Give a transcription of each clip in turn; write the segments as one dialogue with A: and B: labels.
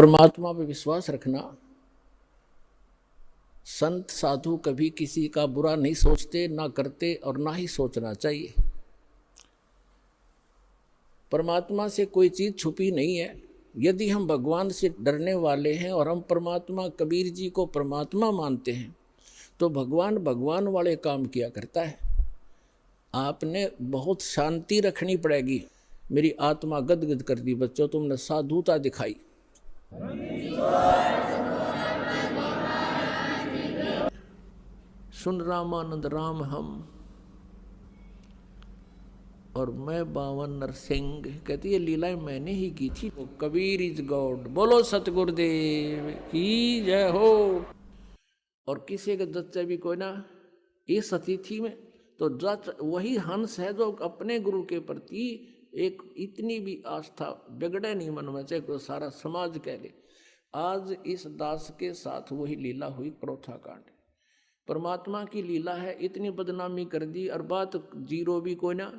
A: परमात्मा पे विश्वास रखना। संत साधु कभी किसी का बुरा नहीं सोचते, ना करते और ना ही सोचना चाहिए। परमात्मा से कोई चीज छुपी नहीं है। यदि हम भगवान से डरने वाले हैं और हम परमात्मा, कबीर जी को परमात्मा मानते हैं, तो भगवान भगवान वाले काम किया करता है। आपने बहुत शांति रखनी पड़ेगी। मेरी आत्मा गदगद कर दी बच्चों, तुमने साधुता दिखाई। सुन रामानंद राम हम और मैं बावन नरसिंह। कहती है लीलाएं मैंने ही की थी। वो कबीर इज गॉड। बोलो सतगुरुदेव की जय हो। और किसी के जच्चे भी कोई ना इस अतिथि में तो जच वही हंस है जो अपने गुरु के प्रति एक इतनी भी आस्था बिगड़े नहीं मन में, चाहे कोई सारा समाज कह ले। आज इस दास के साथ वही लीला हुई, क्रोथा कांड। परमात्मा की लीला है, इतनी बदनामी कर दी और बात जीरो भी कोई ना।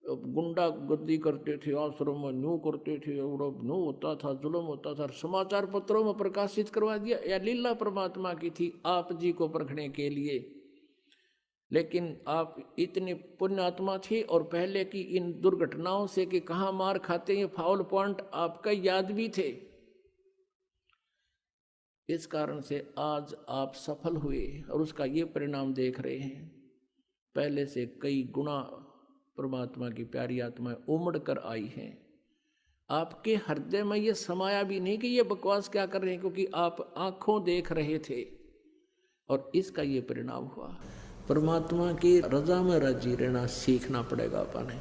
A: गुंडा गर्दी करते थे, आश्रम में न्यू करते थे, और न्यू होता था, जुल्म होता था, समाचार पत्रों में प्रकाशित करवा दिया। या लीला परमात्मा की थी आप जी को परखने के लिए। लेकिन आप इतने पुण्यात्मा थे और पहले की इन दुर्घटनाओं से कि कहाँ मार खाते हैं फाउल पॉइंट आपका याद भी थे। इस कारण से आज आप सफल हुए और उसका ये परिणाम देख रहे हैं। पहले से कई गुना परमात्मा की प्यारी आत्माएं उमड़ कर आई हैं। आपके हृदय में ये समाया भी नहीं कि ये बकवास क्या कर रहे हैं, क्योंकि आप आंखों देख रहे थे और इसका ये परिणाम हुआ। परमात्मा की रजा में राजी रहना सीखना पड़ेगा अपने।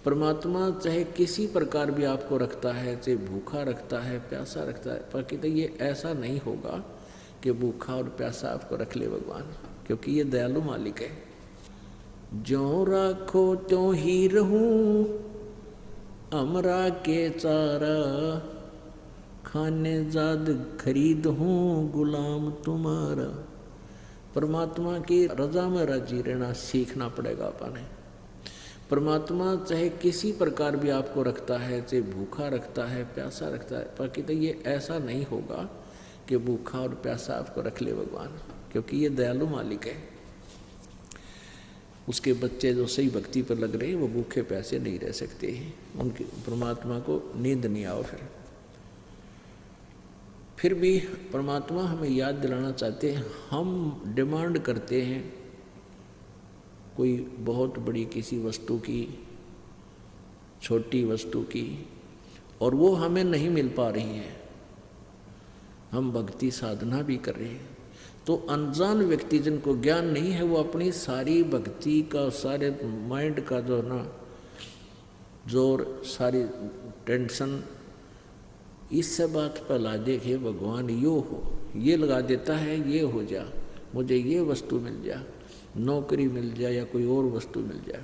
A: परमात्मा चाहे किसी प्रकार भी आपको रखता है, चाहे भूखा रखता है, प्यासा रखता है, पर कहते ये ऐसा नहीं होगा कि भूखा और प्यासा आपको रख ले भगवान, क्योंकि ये दयालु मालिक है। ज्यों राखो त्यों ही रहूं, अमरा के चारा, खाने जाद खरीद हूँ गुलाम तुम्हारा। परमात्मा की रजा में राजी रहना सीखना पड़ेगा अपने। परमात्मा चाहे किसी प्रकार भी आपको रखता है, चाहे भूखा रखता है, प्यासा रखता है, पर कहते ये ऐसा नहीं होगा कि भूखा और प्यासा आपको रख ले भगवान, क्योंकि ये दयालु मालिक है। उसके बच्चे जो सही भक्ति पर लग रहे हैं वो भूखे प्यासे नहीं रह सकते हैं। उनके परमात्मा को नींद नहीं आओ। फिर भी परमात्मा हमें याद दिलाना चाहते हैं। हम डिमांड करते हैं कोई बहुत बड़ी किसी वस्तु की, छोटी वस्तु की, और वो हमें नहीं मिल पा रही है। हम भक्ति साधना भी कर रहे हैं तो अनजान व्यक्ति जिनको ज्ञान नहीं है वो अपनी सारी भक्ति का, सारे माइंड का जो ना जोर, सारी टेंशन इससे बात पर ला देखे भगवान यो हो, ये लगा देता है, ये हो जा, मुझे ये वस्तु मिल जा, नौकरी मिल जाए या कोई और वस्तु मिल जाए।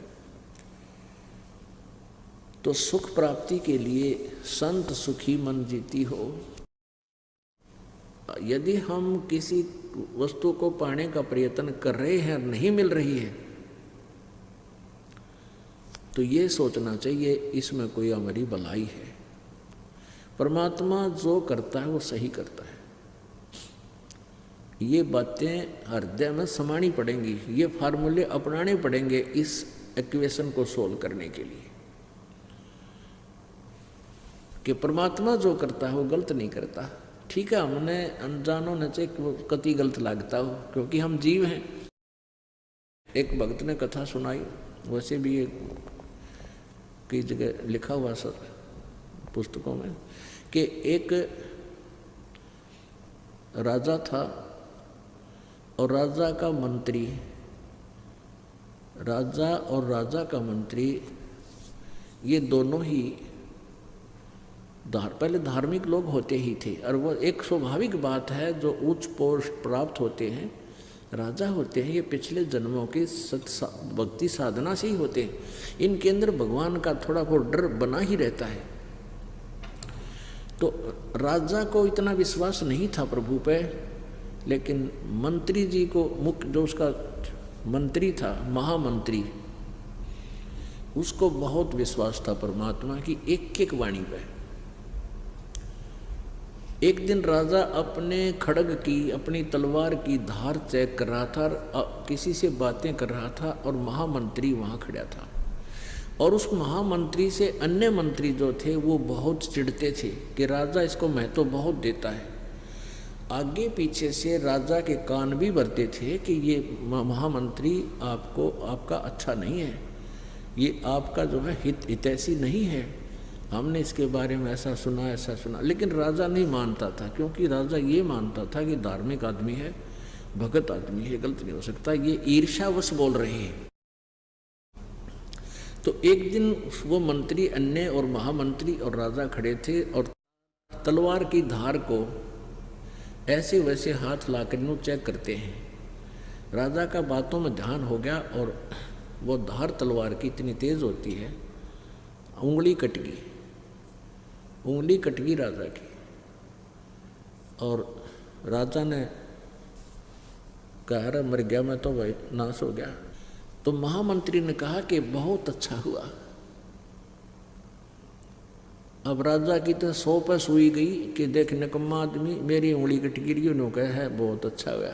A: तो सुख प्राप्ति के लिए संत सुखी मन जीती हो। यदि हम किसी वस्तु को पाने का प्रयत्न कर रहे हैं और नहीं मिल रही है, तो ये सोचना चाहिए इसमें कोई हमारी भलाई है। परमात्मा जो करता है वो सही करता है। ये बातें हृदय में समानी पड़ेंगी, ये फार्मूले अपनाने पड़ेंगे इस इक्वेशन को सोल्व करने के लिए कि परमात्मा जो करता है वो गलत नहीं करता। ठीक है, हमने अनजानों ने चाहे कति गलत लगता हो, क्योंकि हम जीव हैं। एक भक्त ने कथा सुनाई, वैसे भी ये कई जगह लिखा हुआ सर पुस्तकों में, कि एक राजा था और राजा का मंत्री, राजा और राजा का मंत्री ये दोनों ही पहले धार्मिक लोग होते ही थे। और वो एक स्वाभाविक बात है, जो उच्च पोस्ट प्राप्त होते हैं, राजा होते हैं, ये पिछले जन्मों की भक्ति साधना से ही होते हैं। इनके अंदर भगवान का थोड़ा बहुत डर बना ही रहता है। तो राजा को इतना विश्वास नहीं था प्रभु पे, लेकिन मंत्री जी को, मुख्य जो उसका मंत्री था, महामंत्री, उसको बहुत विश्वास था परमात्मा की एक एक वाणी पे। एक दिन राजा अपने खड्ग की, अपनी तलवार की धार चेक कर रहा था, किसी से बातें कर रहा था और महामंत्री वहाँ खड़ा था। और उस महामंत्री से अन्य मंत्री जो थे वो बहुत चिढ़ते थे कि राजा इसको महत्व बहुत देता है। आगे पीछे से राजा के कान भी भरते थे कि ये महामंत्री आपका अच्छा नहीं है, ये आपका जो है हितैषी नहीं है, हमने इसके बारे में ऐसा सुना। लेकिन राजा नहीं मानता था, क्योंकि राजा ये मानता था कि धार्मिक आदमी है, भगत आदमी है, गलत नहीं हो सकता, ये ईर्ष्यावश बोल रहे हैं। तो एक दिन वो मंत्री अन्य और महामंत्री और राजा खड़े थे और तलवार की धार को ऐसे वैसे हाथ लाकर यूँ चेक करते हैं। राजा का बातों में ध्यान हो गया और वो धार तलवार की इतनी तेज होती है, उंगली कट गई राजा की। और राजा ने कहा अरे मर गया मैं तो, भाई नाश हो गया। तो महामंत्री ने कहा कि बहुत अच्छा हुआ। अब राजा की तो 100 पे सुई गई कि देख निकम्मा आदमी, मेरी उंगली कट गिरी, उन्होंने कहा है बहुत अच्छा हुआ।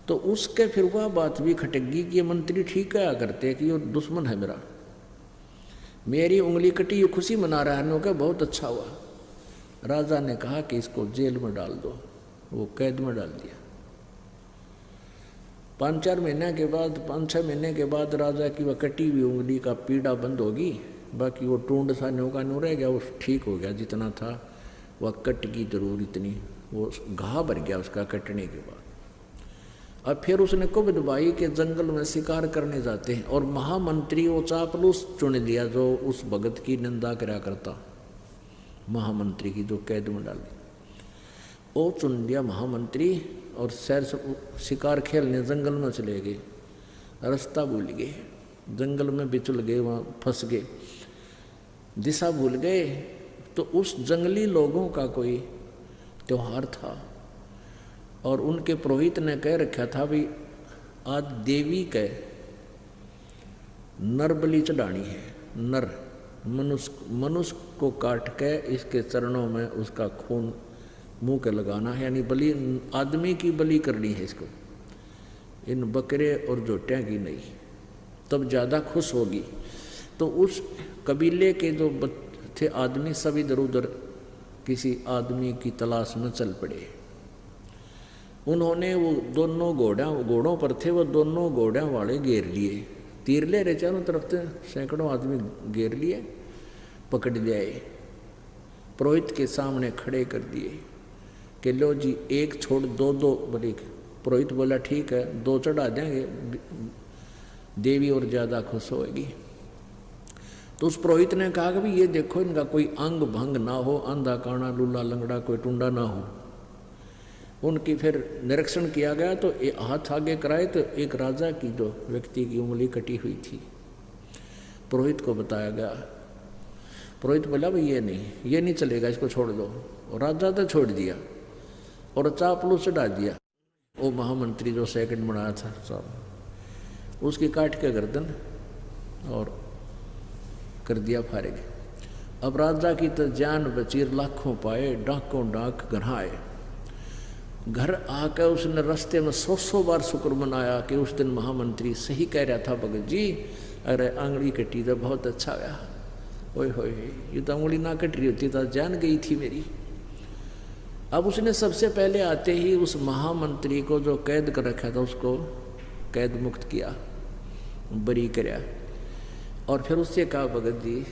A: तो उसके फिर वह बात भी खटक गई कि ये मंत्री ठीक क्या करते कि ये दुश्मन है मेरा, मेरी उंगली कटी, ये खुशी मना रहा है, उन्होंने कहा बहुत अच्छा हुआ। राजा ने कहा कि इसको जेल में डाल दो, वो कैद में डाल दिया। 5-6 महीने के बाद राजा की वह कटी हुई उंगली का पीड़ा बंद होगी, बाकी वो टूंड सा न्यों न्यू रह गया, वो ठीक हो गया जितना था, वह कट की जरूर इतनी, वो घाव भर गया उसका कटने के बाद। अब फिर उसने कुबद भाई के जंगल में शिकार करने जाते हैं और महामंत्री वो चापलूस चुन लिया जो उस भगत की निंदा करा करता, महामंत्री की जो कैद में डाल दी, वो चुन लिया महामंत्री और सैर शिकार खेलने जंगल में चले गए। रास्ता भूल गए, जंगल में बिचुल गए, वहाँ फंस गए, दिशा भूल गए। तो उस जंगली लोगों का कोई त्योहार था और उनके पुरोहित ने कह रखा था भी आज देवी के नर बलि चढ़ानी है, नर मनुष्य को काट के इसके चरणों में उसका खून मुंह के लगाना है, यानी बलि आदमी की बलि करनी है इसको, इन बकरे और जोटियाँ की नहीं, तब ज़्यादा खुश होगी। तो उस कबीले के जो थे आदमी सब इधर उधर किसी आदमी की तलाश में चल पड़े। उन्होंने वो दोनों घोड़ों पर थे, वो दोनों घोड़ों वाले घेर लिए, तीर ले रहे चारों तरफ से, सैकड़ों आदमी घेर लिए, पकड़ लिया, पुरोहित के सामने खड़े कर दिए कि लो जी एक छोड़ दो बोले। पुरोहित बोला ठीक है 2 चढ़ा देंगे, देवी और ज़्यादा खुश होगी। तो उस पुरोहित ने कहा कि भी ये देखो इनका कोई अंग भंग ना हो, अंधा काना लूला लंगड़ा कोई टुंडा ना हो। उनकी फिर निरीक्षण किया गया तो हाथ आगे कराए तो एक राजा की जो व्यक्ति की उंगली कटी हुई थी, पुरोहित को बताया गया। पुरोहित बोला भाई ये नहीं चलेगा, इसको छोड़ दो। और राजा ने छोड़ दिया और चापलूस चढ़ा दिया। वो महामंत्री जो सेकंड बनाया था साहब, उसकी काट के गर्दन और कर दिया फारिग। अब राजा की तो जान बची, लाखों पाए, डाकों डाक घर आए। घर आकर उसने रास्ते में 100 बार शुक्र मनाया कि उस दिन महामंत्री सही कह रहा था भगत जी, अरे आंगली कटी तो बहुत अच्छा गया, ओए होए ये तो उंगली ना कट रही होती तो जान गई थी मेरी। अब उसने सबसे पहले आते ही उस महामंत्री को जो कैद कर रखा था उसको कैद मुक्त किया, बरी कराया। और फिर उससे कहा भगत जी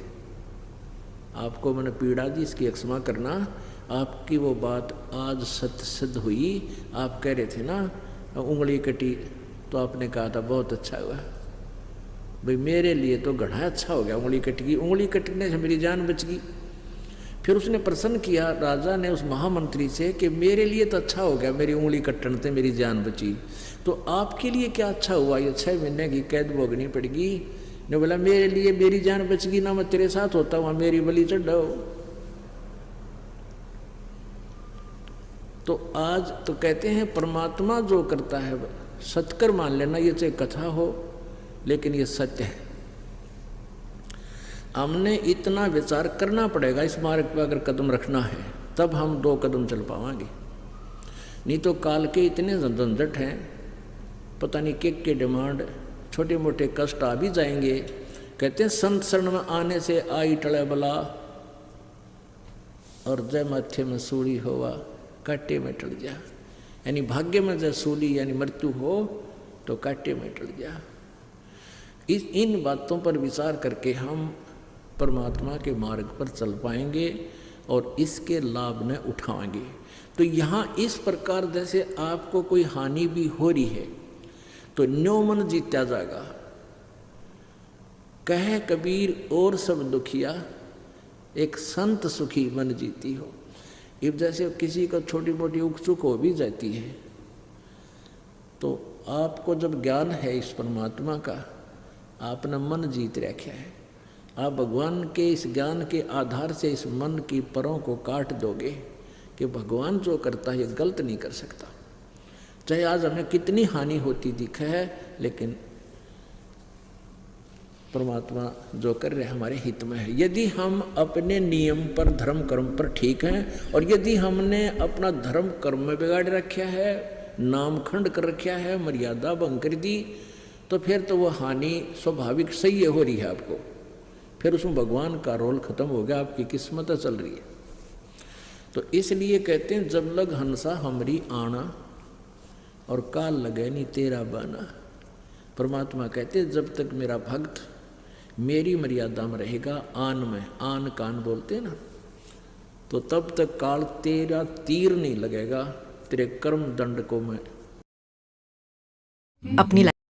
A: आपको मैंने पीड़ा दी, इसकी क्षमा करना, आपकी वो बात आज सत्य सिद्ध हुई। आप कह रहे थे ना उंगली कटी, तो आपने कहा था बहुत अच्छा हुआ भाई, मेरे लिए तो घना अच्छा हो गया, उंगली कट गई, उंगली कटने से मेरी जान बच गई। फिर उसने प्रश्न किया राजा ने उस महामंत्री से कि मेरे लिए तो अच्छा हो गया, मेरी उंगली कटने से मेरी जान बची, तो आपके लिए क्या अच्छा हुआ, ये 6 महीने की कैद भोगनी पड़ेगी। ने बोला मेरे लिए मेरी जान बच गई ना, मैं तेरे साथ होता वहाँ मेरी बलि चढ़ाओ। तो आज तो कहते हैं परमात्मा जो करता है सत्कर मान लेना, ये चाहे कथा हो लेकिन ये सत्य है। हमने इतना विचार करना पड़ेगा इस मार्ग पर अगर कदम रखना है, तब हम 2 कदम चल पावांगे। नहीं तो काल के इतने झंझट हैं, पता नहीं के डिमांड, छोटे मोटे कष्ट आ भी जाएंगे। कहते हैं संत शरण में आने से आई टले बला, और जय माथे में सूली होवा काटे में टल जा। यानी भाग्य में जब सूली यानी मृत्यु हो तो काटे में टल जा। इन बातों पर विचार करके हम परमात्मा के मार्ग पर चल पाएंगे और इसके लाभ न उठाएंगे। तो यहाँ इस प्रकार जैसे आपको कोई हानि भी हो रही है तो न्यो मन जीता जाएगा। कहे कबीर और सब दुखिया, एक संत सुखी मन जीती हो। अब जैसे किसी को छोटी मोटी उकचुक हो भी जाती है, तो आपको जब ज्ञान है इस परमात्मा का, आपने मन जीत रखा है, आप भगवान के इस ज्ञान के आधार से इस मन की परों को काट दोगे कि भगवान जो करता है ये गलत नहीं कर सकता। चाहे आज हमें कितनी हानि होती दिखे है, लेकिन परमात्मा जो कर रहे हमारे हित में है। यदि हम अपने नियम पर धर्म कर्म पर ठीक हैं, और यदि हमने अपना धर्म कर्म में बिगाड़ रखा है, नाम खंड कर रखा है, मर्यादा भंग कर दी, तो फिर तो वो हानि स्वाभाविक सही हो रही है आपको। फिर उसमें भगवान का रोल खत्म हो गया, आपकी किस्मत चल रही है। तो इसलिए कहते हैं जब लग हंसा हमरी आना, और काल लगे नहीं तेरा बाना। परमात्मा कहते हैं जब तक मेरा भक्त मेरी मर्यादा में रहेगा, आन में, आन कान बोलते ना, तो तब तक काल तेरा तीर नहीं लगेगा, तेरे कर्म दंड को मैं
B: अपनी